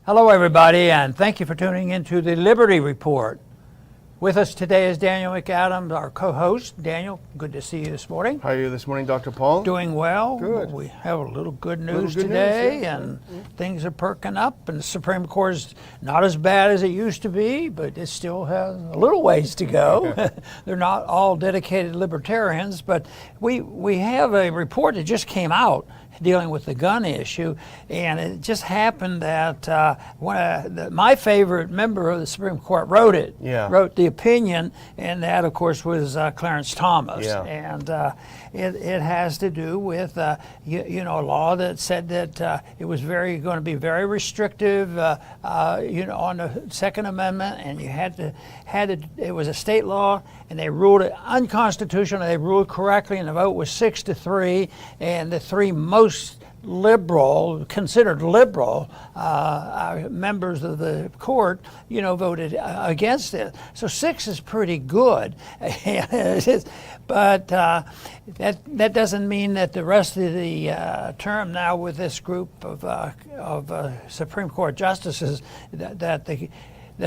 Hello, everybody, and thank you for tuning into the Liberty Report. With us today is Daniel McAdams, our co-host. Daniel, good to see you this morning. How are you this morning, Dr. Paul? Doing well. Good. We have a little good news today, and things are perking up, and the Supreme Court is not as bad as it used to be, but it still has a little ways to go. They're not all dedicated libertarians, but we have a report that just came out dealing with the gun issue, and it just happened that my favorite member of the Supreme Court wrote the opinion, and that, of course, was Clarence Thomas. Yeah. And it has to do with a law that said that it was going to be very restrictive, on the Second Amendment, and you had to. It was a state law, and they ruled it unconstitutional. They ruled correctly, and the vote was 6-3, and the three most considered liberal members of the court, voted against it. So 6 is pretty good, but that doesn't mean that the rest of the term now with this group of Supreme Court justices that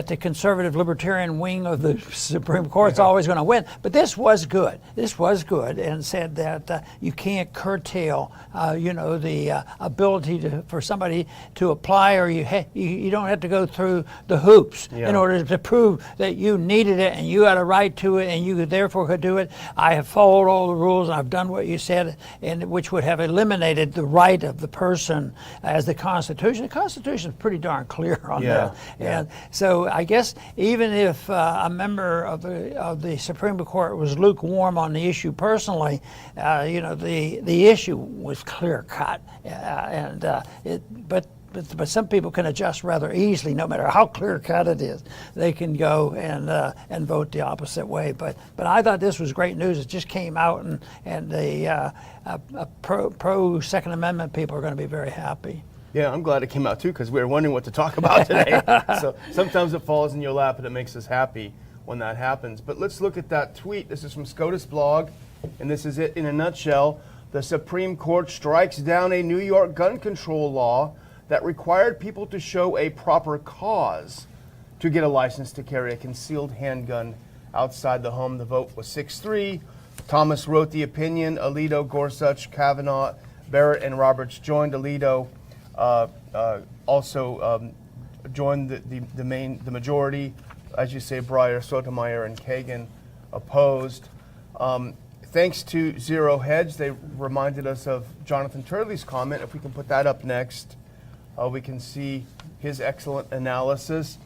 the conservative libertarian wing of the Supreme Court is always going to win. But this was good. This was good, and said that you can't curtail, the ability for somebody to apply, or you don't have to go through the hoops in order to prove that you needed it and you had a right to it and you therefore could do it. I have followed all the rules and I've done what you said, and which would have eliminated the right of the person as the Constitution. The Constitution is pretty darn clear on that. And so I guess even if a member of the Supreme Court was lukewarm on the issue personally, the issue was clear cut, but some people can adjust rather easily, no matter how clear cut it is. They can go and vote the opposite way. But I thought this was great news. It just came out, and the pro Second Amendment people are going to be very happy. Yeah, I'm glad it came out too, because we were wondering what to talk about today. So sometimes it falls in your lap and it makes us happy when that happens. But let's look at that tweet. This is from SCOTUS blog, and this is it in a nutshell. The Supreme Court strikes down a New York gun control law that required people to show a proper cause to get a license to carry a concealed handgun outside the home. The vote was 6-3. Thomas wrote the opinion. Alito, Gorsuch, Kavanaugh, Barrett, and Roberts joined. Alito also joined the majority. As you say, Breyer, Sotomayor, and Kagan opposed. Thanks to Zero Hedge, they reminded us of Jonathan Turley's comment. If we can put that up next, we can see his excellent analysis.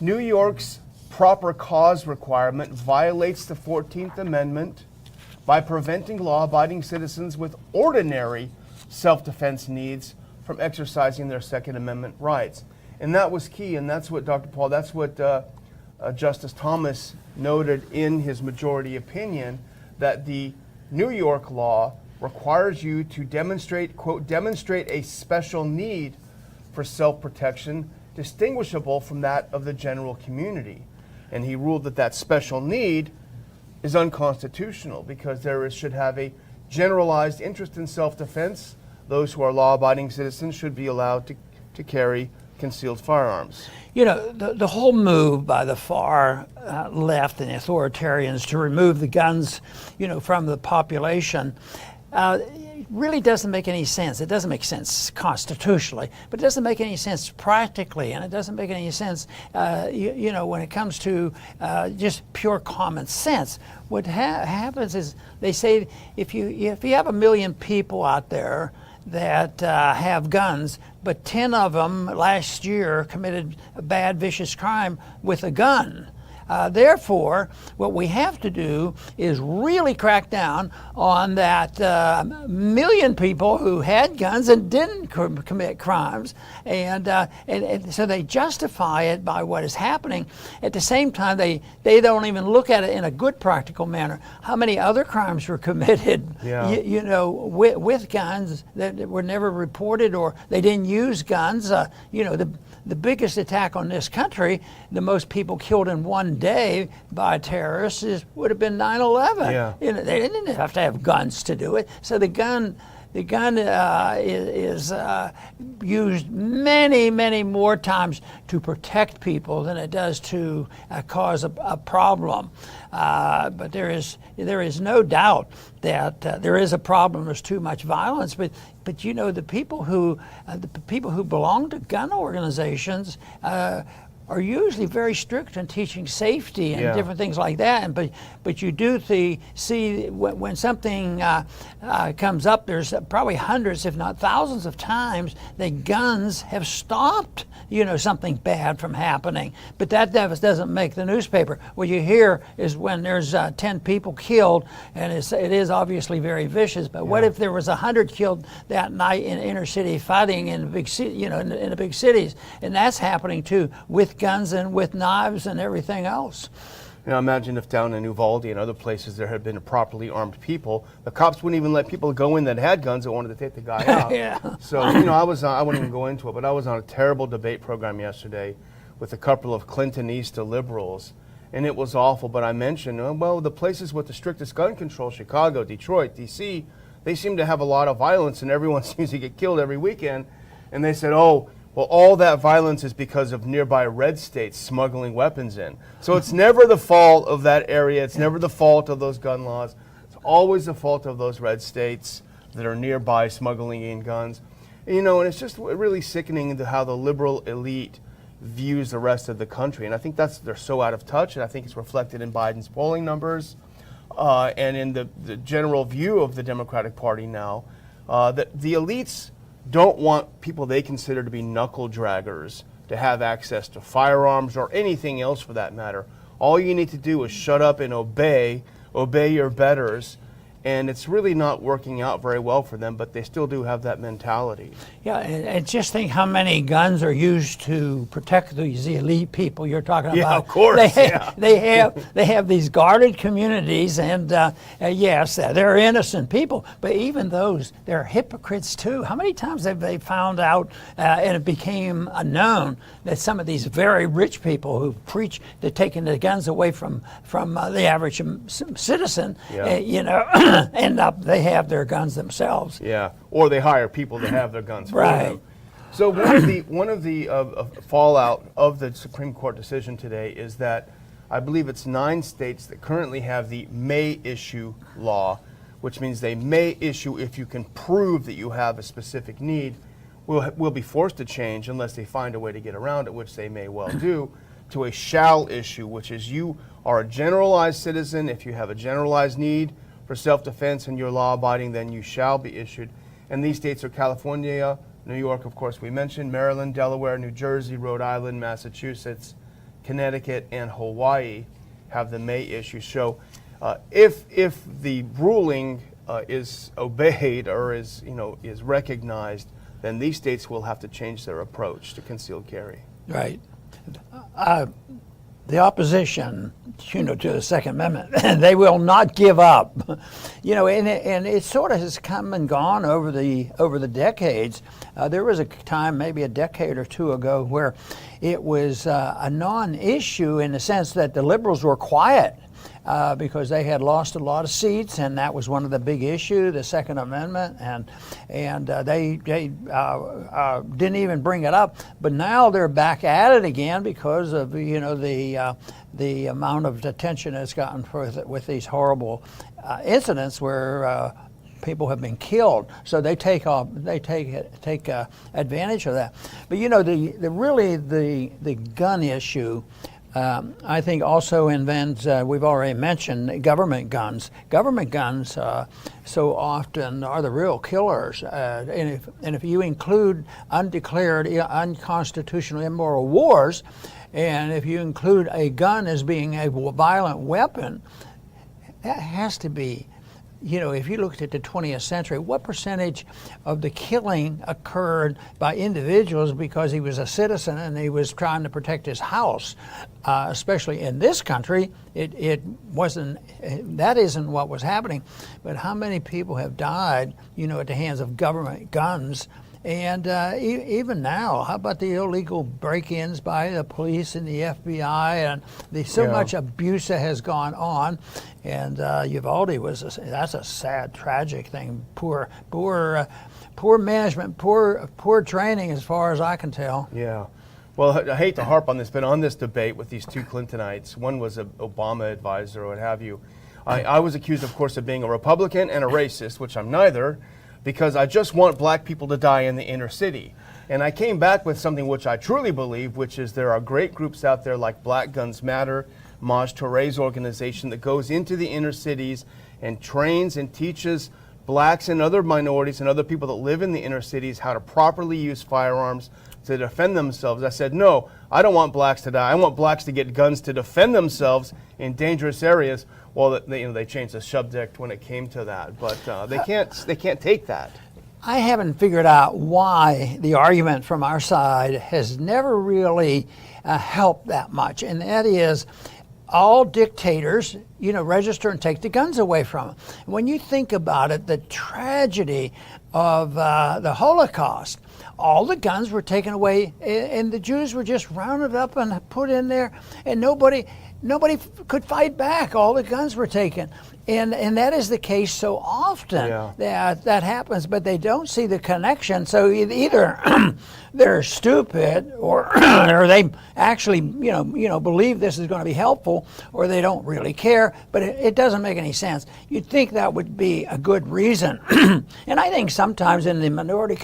New York's proper cause requirement violates the 14th Amendment by preventing law-abiding citizens with ordinary self-defense needs from exercising their Second Amendment rights. And that was key, and that's what, Dr. Paul, that's what Justice Thomas noted in his majority opinion, that the New York law requires you to demonstrate, quote, demonstrate a special need for self-protection distinguishable from that of the general community. And he ruled that that special need is unconstitutional because should have a generalized interest in self-defense. Those who are law-abiding citizens should be allowed to carry concealed firearms. The whole move by the far left and authoritarians to remove the guns, from the population, really doesn't make any sense. It doesn't make sense constitutionally, but it doesn't make any sense practically, and it doesn't make any sense, when it comes to just pure common sense. What happens is they say if you have 1 million people out there that have guns, but 10 of them last year committed a bad, vicious crime with a gun. Therefore, what we have to do is really crack down on that million people who had guns and didn't commit crimes, and so they justify it by what is happening. At the same time, they don't even look at it in a good practical manner. How many other crimes were committed, with guns that were never reported, or they didn't use guns? The biggest attack on this country, the most people killed in one day by terrorists would have been 9/11. They didn't have to have guns to do it. So the gun the gun is used many more times to protect people than it does to cause a problem. But there is no doubt that there is a problem. There's too much violence. But you know, the people who belong to gun organizations are usually very strict in teaching safety and different things like that. And but you do see when something comes up, there's probably hundreds, if not thousands, of times that guns have stopped, you know, something bad from happening. But that doesn't make the newspaper. What you hear is when there's 10 people killed, and it is obviously very vicious. But what if there was 100 killed that night in inner city fighting in big city, you know, in the big cities, and that's happening too with guns and with knives and everything else. You know, imagine if down in Uvalde and other places there had been properly armed people, the cops wouldn't even let people go in that had guns that wanted to take the guy out. Yeah. So, you know, I wouldn't even go into it, but I was on a terrible debate program yesterday with a couple of Clintonista liberals, and it was awful. But I mentioned, well, the places with the strictest gun control, Chicago, Detroit, D.C., they seem to have a lot of violence, and everyone seems to get killed every weekend. And they said, oh, well, all that violence is because of nearby red states smuggling weapons in. So it's never the fault of that area. It's never the fault of those gun laws. It's always the fault of those red states that are nearby smuggling in guns. And, you know, and it's just really sickening to how the liberal elite views the rest of the country. And I think they're so out of touch, and I think it's reflected in Biden's polling numbers and in the general view of the Democratic Party now, that the elites don't want people they consider to be knuckle draggers to have access to firearms or anything else for that matter. All you need to do is shut up and obey your betters, and it's really not working out very well for them, but they still do have that mentality. Yeah, and just think how many guns are used to protect these elite people you're talking about. Yeah, of course. They have these guarded communities, and yes, they're innocent people, but even those, they're hypocrites too. How many times have they found out, and it became known, that some of these very rich people who preach they're taking the guns away from the average citizen, you know, end up they have their guns themselves. Yeah, or they hire people to have their guns for Right. them. So one of the fallout of the Supreme Court decision today is that I believe it's 9 states that currently have the may issue law, which means they may issue if you can prove that you have a specific need. Will be forced to change unless they find a way to get around it, which they may well do, to a shall issue, which is you are a generalized citizen. If you have a generalized need for self-defense and you're law-abiding, then you shall be issued. And these states are California, New York, of course, we mentioned, Maryland, Delaware, New Jersey, Rhode Island, Massachusetts, Connecticut, and Hawaii have the may issue. So if the ruling is obeyed or is recognized, then these states will have to change their approach to concealed carry. Right. The opposition, to the Second Amendment, they will not give up. And it sort of has come and gone over the decades. There was a time, maybe a decade or two ago, where it was a non-issue in the sense that the liberals were quiet because they had lost a lot of seats, and that was one of the big issues, the Second Amendment, and they didn't even bring it up. But now they're back at it again because of the amount of attention it's gotten with these horrible incidents where people have been killed. So they take advantage of that. But the gun issue, I think also invents, we've already mentioned, government guns. Government guns so often are the real killers. And if you include undeclared, unconstitutional, immoral wars, and if you include a gun as being a violent weapon, that has to be, if you looked at the 20th century, what percentage of the killing occurred by individuals because he was a citizen and he was trying to protect his house? Especially in this country, it wasn't, that isn't what was happening. But how many people have died, at the hands of government guns And even now, how about the illegal break-ins by the police and the FBI, and so much abuse that has gone on. And Uvalde that's a sad, tragic thing. Poor management, poor training, as far as I can tell. Yeah. Well, I hate to harp on this, but on this debate with these two Clintonites, one was an Obama advisor or what have you. I was accused, of course, of being a Republican and a racist, which I'm neither, because I just want black people to die in the inner city. And I came back with something which I truly believe, which is there are great groups out there like Black Guns Matter, Maj Touré's organization that goes into the inner cities and trains and teaches blacks and other minorities and other people that live in the inner cities how to properly use firearms to defend themselves. I said, no, I don't want blacks to die. I want blacks to get guns to defend themselves in dangerous areas. Well, they changed the subject when it came to that, but they can't take that. I haven't figured out why the argument from our side has never really helped that much, and that is all dictators, register and take the guns away from them. When you think about it, the tragedy of the Holocaust, all the guns were taken away, and the Jews were just rounded up and put in there, and nobody could fight back. All the guns were taken. And that is the case so often that happens, but they don't see the connection. So either they're stupid or they actually believe this is going to be helpful, or they don't really care, but it doesn't make any sense. You'd think that would be a good reason. And I think sometimes in the minority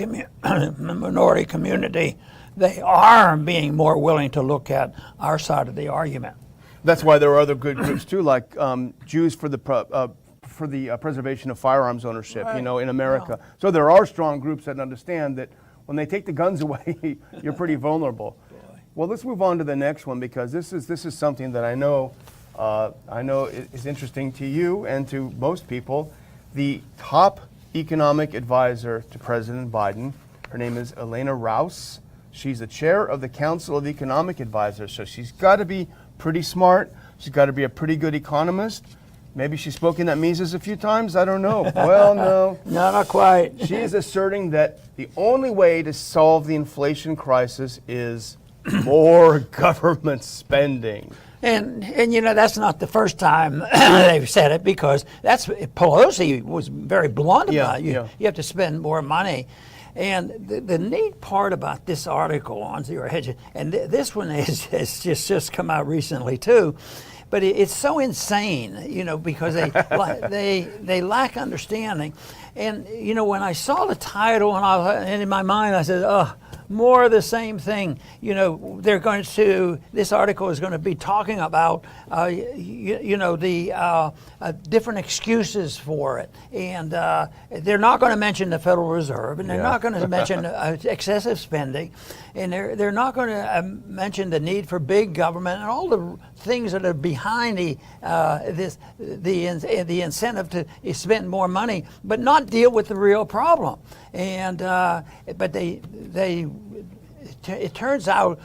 community, they are being more willing to look at our side of the argument. That's why there are other good groups too, like Jews for the preservation of firearms ownership, in America. Yeah. So there are strong groups that understand that when they take the guns away, you're pretty vulnerable. Well, let's move on to the next one, because this is something that I know is interesting to you and to most people. The top economic advisor to President Biden, her name is Elena Rouse. She's the chair of the Council of Economic Advisors, so she's got to be pretty smart. She's got to be a pretty good economist. Maybe she's spoken at Mises a few times. I don't know. Well, no. No, not quite. She is asserting that the only way to solve the inflation crisis is more government spending. And that's not the first time they've said it, because Pelosi was very blunt about it. You have to spend more money. And the neat part about this article on Zero Hedge, and this one has just come out recently too, but it's so insane, because they lack understanding. And when I saw the title, and in my mind I said, oh, more of the same thing. This article is going to be talking about, the different excuses for it. And they're not going to mention the Federal Reserve, and they're not going to mention excessive spending, and they're not going to mention the need for big government and all the things that are behind the incentive to spend more money, but not deal with the real problem. And but it turns out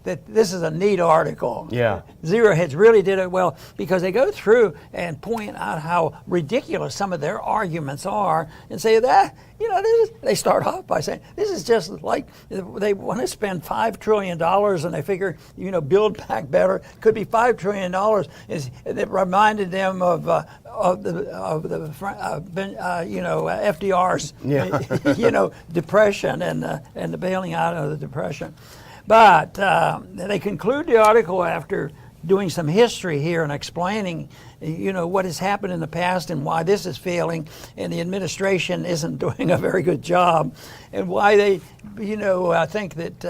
that this is a neat article. Yeah. Zero Hedge really did it well, because they go through and point out how ridiculous some of their arguments are, and say that, they start off by saying, this is just like they want to spend $5 trillion, and they figure, Build Back Better could be $5 trillion. It reminded them of FDR's, depression and the bailing out of the depression. But they conclude the article after doing some history here and explaining, what has happened in the past and why this is failing, and the administration isn't doing a very good job, and why they, think that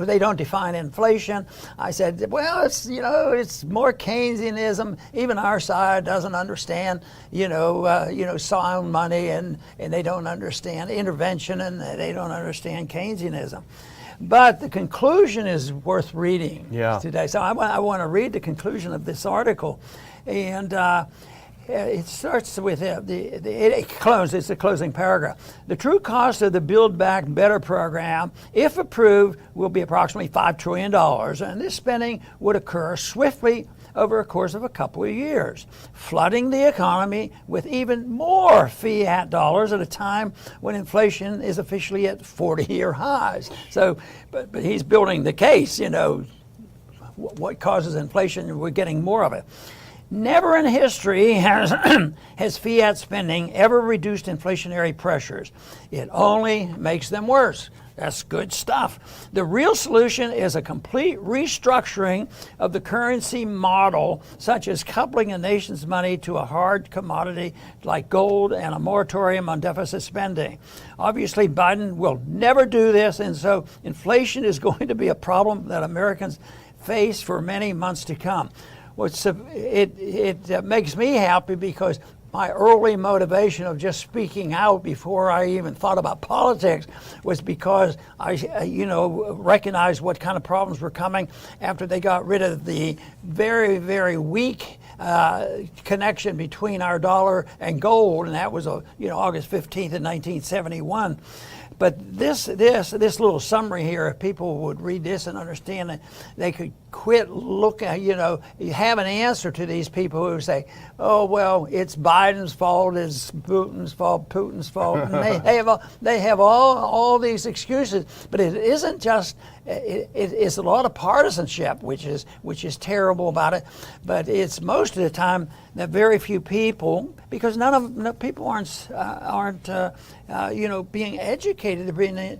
they don't define inflation. I said, well, it's more Keynesianism. Even our side doesn't understand, sound money, and they don't understand intervention, and they don't understand Keynesianism. But the conclusion is worth reading today. So I want to read the conclusion of this article. And it starts with it's the closing paragraph. The true cost of the Build Back Better program, if approved, will be approximately $5 trillion. And this spending would occur swiftly over a course of a couple of years, flooding the economy with even more fiat dollars at a time when inflation is officially at 40-year highs. So, but he's building the case, what causes inflation, and we're getting more of it. Never in history has fiat spending ever reduced inflationary pressures. It only makes them worse. That's good stuff. The real solution is a complete restructuring of the currency model, such as coupling a nation's money to a hard commodity like gold and a moratorium on deficit spending. Obviously, Biden will never do this, and so inflation is going to be a problem that Americans face for many months to come. It makes me happy because my early motivation of just speaking out before I even thought about politics was because I, recognized what kind of problems were coming after they got rid of the very, very weak connection between our dollar and gold, and that was August 15th of 1971. But this little summary here, if people would read this and understand it, they could quit looking, you have an answer to these people who say, oh, well, it's Biden's fault, it's Putin's fault, and they have all these excuses. But it isn't just, it's a lot of partisanship, which is terrible about it. But it's most of the time that very few people, because people aren't being educated.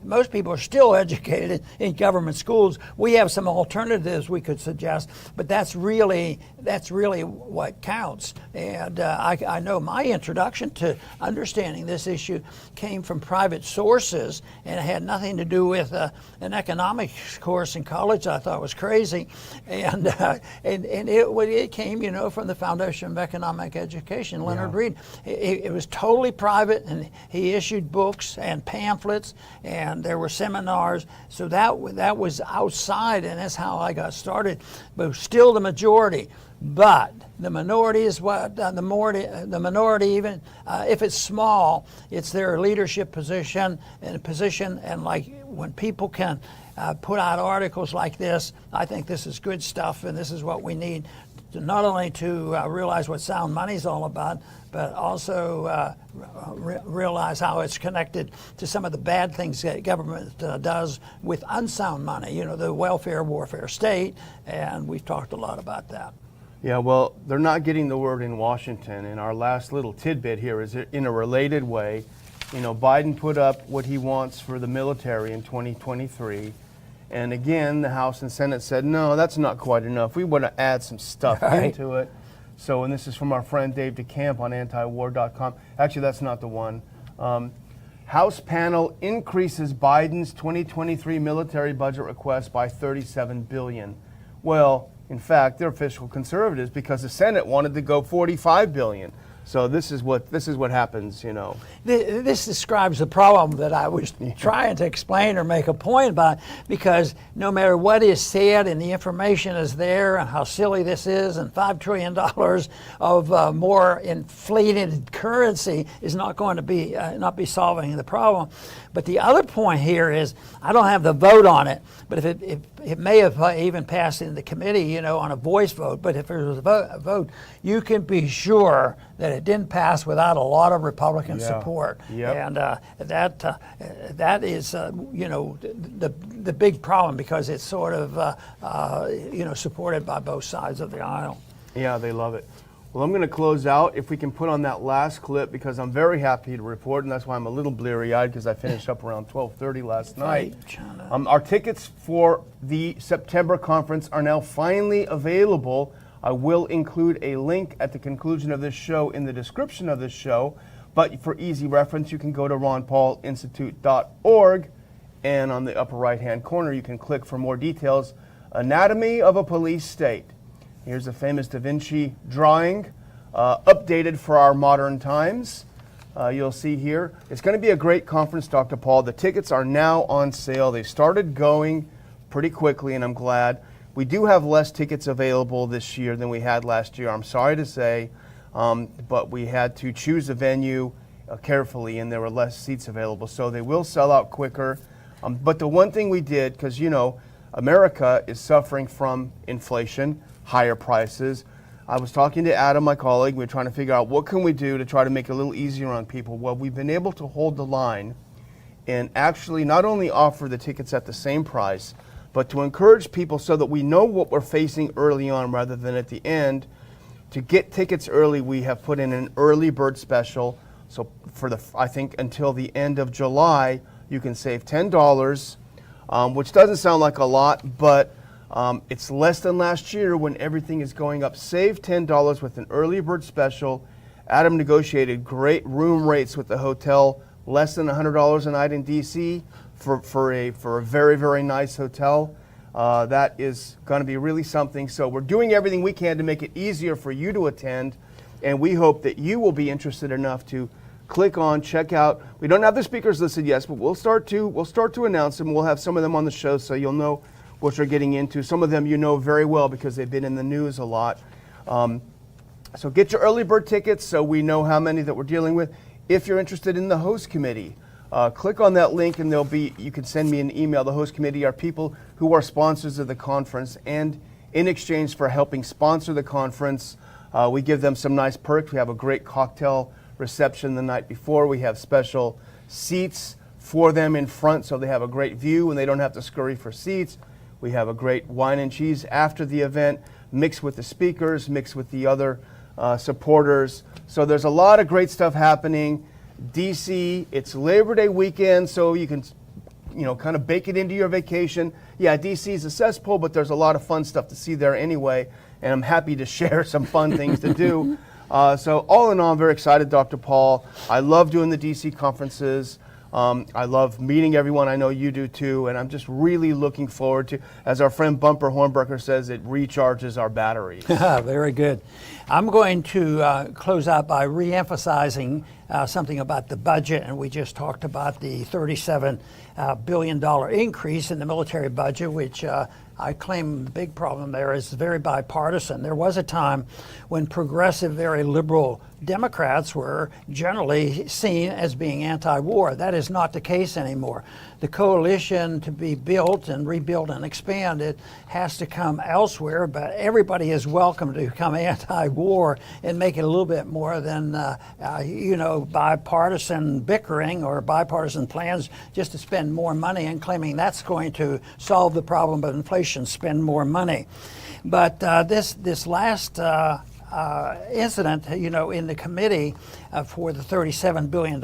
Most people are still educated in government schools. We have some alternatives we could suggest, but that's really what counts. And I know my introduction to understanding this issue came from private sources, and it had nothing to do with an economics course in college I thought was crazy, and it came from the Foundation of Economic Education, Leonard Reed. It was totally private, and he issued books and pamphlets, and there were seminars. So that was outside, and that's how I got started. But still the majority. But the minority is what the minority, even if it's small, it's their leadership position, and like when people can put out articles like this, I think this is good stuff, and this is what we need. Not only to realize what sound money is all about, but also realize how it's connected to some of the bad things that government does with unsound money, the welfare warfare state, and we've talked a lot about that. Yeah, well, they're not getting the word in Washington, and our last little tidbit here is in a related way. Biden put up what he wants for the military in 2023. And again, the House and Senate said, no, that's not quite enough. We want to add some stuff into it. So, and this is from our friend Dave DeCamp on antiwar.com. Actually, that's not the one. House panel increases Biden's 2023 military budget request by $37 billion. Well, in fact, they're fiscal conservatives because the Senate wanted to go $45 billion. So this is what happens, This describes the problem that I was trying to explain or make a point about, because no matter what is said and the information is there and how silly this is, and $5 trillion of more inflated currency is not going to be solving the problem. But the other point here is, I don't have the vote on it, but if it may have even passed in the committee, on a voice vote. But if there was a vote, you can be sure that it didn't pass without a lot of Republican support. Yep. And that is, the big problem, because it's sort of, supported by both sides of the aisle. Yeah, they love it. Well, I'm going to close out. If we can put on that last clip, because I'm very happy to report, and that's why I'm a little bleary-eyed, because I finished up around 12:30 last night. Our tickets for the September conference are now finally available. I will include a link at the conclusion of this show in the description of this show, but for easy reference, you can go to ronpaulinstitute.org, and on the upper right-hand corner, you can click for more details. Anatomy of a Police State. Here's a famous Da Vinci drawing, updated for our modern times. You'll see here. It's going to be a great conference, Dr. Paul. The tickets are now on sale. They started going pretty quickly, and I'm glad. We do have less tickets available this year than we had last year, I'm sorry to say, but we had to choose a venue carefully, and there were less seats available, so they will sell out quicker. But the one thing we did, because America is suffering from inflation, higher prices. I was talking to Adam, my colleague. We were trying to figure out what can we do to try to make it a little easier on people. Well, we've been able to hold the line and actually not only offer the tickets at the same price, but to encourage people so that we know what we're facing early on rather than at the end. To get tickets early, we have put in an early bird special. So for I think until the end of July, you can save $10, which doesn't sound like a lot, but it's less than last year when everything is going up. Save $10 with an early bird special. Adam negotiated great room rates with the hotel, less than $100 a night in DC for a very, very nice hotel. That is going to be really something. So we're doing everything we can to make it easier for you to attend, and we hope that you will be interested enough to click on, check out. We don't have the speakers listed yet, but we'll start to announce them. We'll have some of them on the show so you'll know what you're getting into. Some of them you know very well because they've been in the news a lot. So get your early bird tickets so we know how many that we're dealing with. If you're interested in the host committee, click on that link and you can send me an email. The host committee are people who are sponsors of the conference, and in exchange for helping sponsor the conference, we give them some nice perks. We have a great cocktail reception the night before. We have special seats for them in front so they have a great view and they don't have to scurry for seats. We have a great wine and cheese after the event, mixed with the speakers, mixed with the other supporters. So there's a lot of great stuff happening. DC, it's Labor Day weekend, so you can, kind of bake it into your vacation. Yeah, DC is a cesspool, but there's a lot of fun stuff to see there anyway, and I'm happy to share some fun things to do. So all in all, I'm very excited, Dr. Paul. I love doing the DC conferences. I love meeting everyone. I know you do too, and I'm just really looking forward to, as our friend Bumper Hornberger says, it recharges our batteries. Very good. I'm going to close out by re-emphasizing something about the budget, and we just talked about the $37 billion increase in the military budget, which I claim the big problem there is very bipartisan. There was a time when progressive, very liberal Democrats were generally seen as being anti-war. That is not the case anymore. The coalition to be built and rebuilt and expanded has to come elsewhere, but everybody is welcome to become anti-war and make it a little bit more than bipartisan bickering or bipartisan plans just to spend more money and claiming that's going to solve the problem of inflation, spend more money. But this last incident, in the committee for the $37 billion,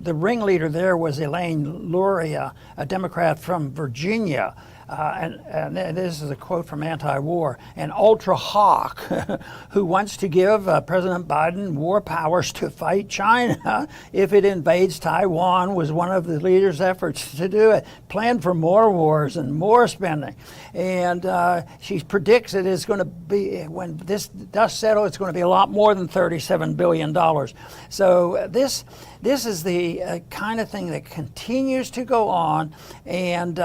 the ringleader there was Elaine Luria, a Democrat from Virginia. And this is a quote from Anti-War, an ultra hawk who wants to give President Biden war powers to fight China if it invades Taiwan was one of the leader's efforts to do it. Planned for more wars and more spending. And she predicts it is going to be, when this dust settles, it's going to be a lot more than $37 billion. So this is the kind of thing that continues to go on, and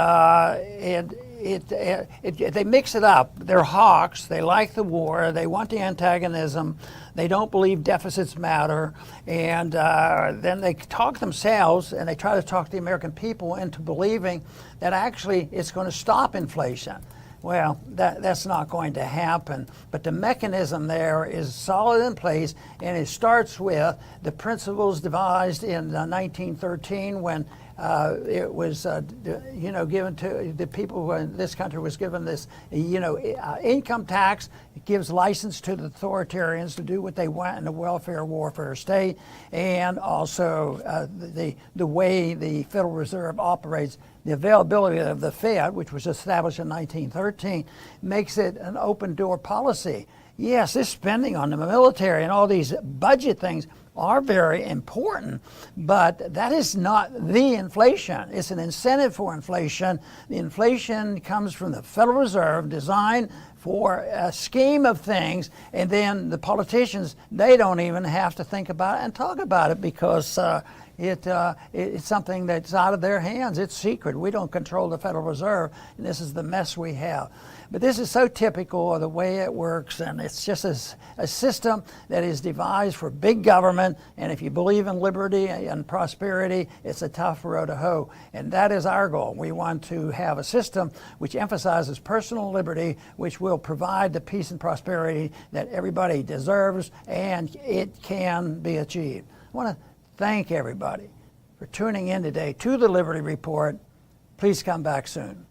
they mix it up. They're hawks. They like the war. They want the antagonism. They don't believe deficits matter, and then they talk themselves, and they try to talk the American people into believing that actually it's going to stop inflation. Well, that's not going to happen. But the mechanism there is solid in place, and it starts with the principles devised in 1913 when it was, given to the people in this country was given this, income tax. It gives license to the authoritarians to do what they want in a welfare warfare state, and also the way the Federal Reserve operates. The availability of the Fed, which was established in 1913, makes it an open door policy. Yes, this spending on the military and all these budget things are very important, but that is not the inflation. It's an incentive for inflation. The inflation comes from the Federal Reserve, designed for a scheme of things, and then the politicians, they don't even have to think about it and talk about it because it's something that's out of their hands. It's secret. We don't control the Federal Reserve, and this is the mess we have. But this is so typical of the way it works, and it's just a system that is devised for big government, and if you believe in liberty and prosperity, it's a tough road to hoe. And that is our goal. We want to have a system which emphasizes personal liberty, which will provide the peace and prosperity that everybody deserves, and it can be achieved. I want to thank everybody for tuning in today to the Liberty Report. Please come back soon.